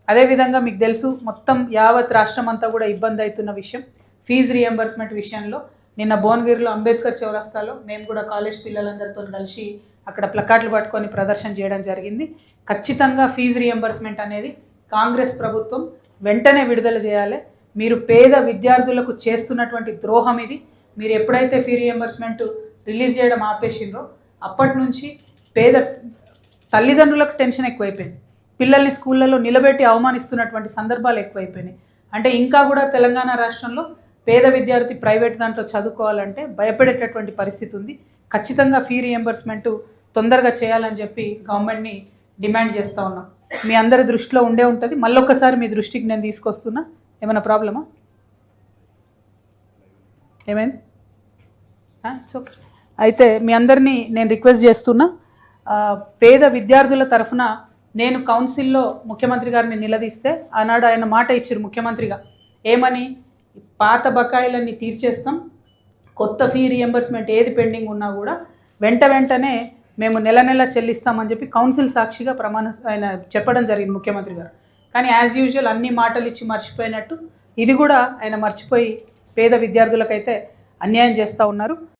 అదేవిధంగా మీకు తెలుసు మొత్తం యావత్ రాష్ట్రం అంతా కూడా ఇబ్బంది అవుతున్న విషయం ఫీజు రియంబర్స్మెంట్ విషయంలో. నిన్న భువనగిరిలో అంబేద్కర్ చౌరస్తాలో మేము కూడా కాలేజ్ పిల్లలందరితో కలిసి అక్కడ ప్లకార్డులు పట్టుకొని ప్రదర్శన చేయడం జరిగింది. ఖచ్చితంగా ఫీజు రియంబర్స్మెంట్ అనేది కాంగ్రెస్ ప్రభుత్వం వెంటనే విడుదల చేయాలి. మీరు పేద విద్యార్థులకు చేస్తున్నటువంటి ద్రోహం ఇది. మీరు ఎప్పుడైతే ఫీ రియంబర్స్మెంట్ రిలీజ్ చేయడం ఆపేసిండ్రో అప్పటి నుంచి పేద తల్లిదండ్రులకు టెన్షన్ ఎక్కువైపోయింది. పిల్లల్ని స్కూళ్ళలో నిలబెట్టి అవమానిస్తున్నటువంటి సందర్భాలు ఎక్కువైపోయినాయి. అంటే ఇంకా కూడా తెలంగాణ రాష్ట్రంలో పేద విద్యార్థి ప్రైవేట్ దాంట్లో చదువుకోవాలంటే భయపడేటటువంటి పరిస్థితి ఉంది. ఖచ్చితంగా ఫీ రియంబర్స్మెంట్ తొందరగా చేయాలని చెప్పి గవర్నమెంట్ని డిమాండ్ చేస్తూ ఉన్నాం. మీ అందరి దృష్టిలో ఉండే ఉంటుంది. మళ్ళొక్కసారి మీ దృష్టికి నేను తీసుకొస్తున్నా. ఏమైనా ప్రాబ్లమా? ఏమైంది? It's okay. అయితే మీ అందరినీ నేను రిక్వెస్ట్ చేస్తున్నా, పేద విద్యార్థుల తరఫున నేను కౌన్సిల్లో ముఖ్యమంత్రి గారిని నిలదీస్తే ఆనాడు ఆయన మాట ఇచ్చారు ముఖ్యమంత్రిగా, ఏమని, పాత బకాయిలన్నీ తీర్చేస్తాం, కొత్త ఫీ రియంబర్స్మెంట్ ఏది పెండింగ్ ఉన్నా కూడా వెంటనే మేము నెల నెల చెల్లిస్తామని చెప్పి కౌన్సిల్ సాక్షిగా ఆయన చెప్పడం జరిగింది ముఖ్యమంత్రి గారు. కానీ యాజ్ యూజువల్ అన్ని మాటలు ఇచ్చి మర్చిపోయినట్టు ఇది కూడా ఆయన మర్చిపోయి పేద విద్యార్థులకైతే అన్యాయం చేస్తూ ఉన్నారు.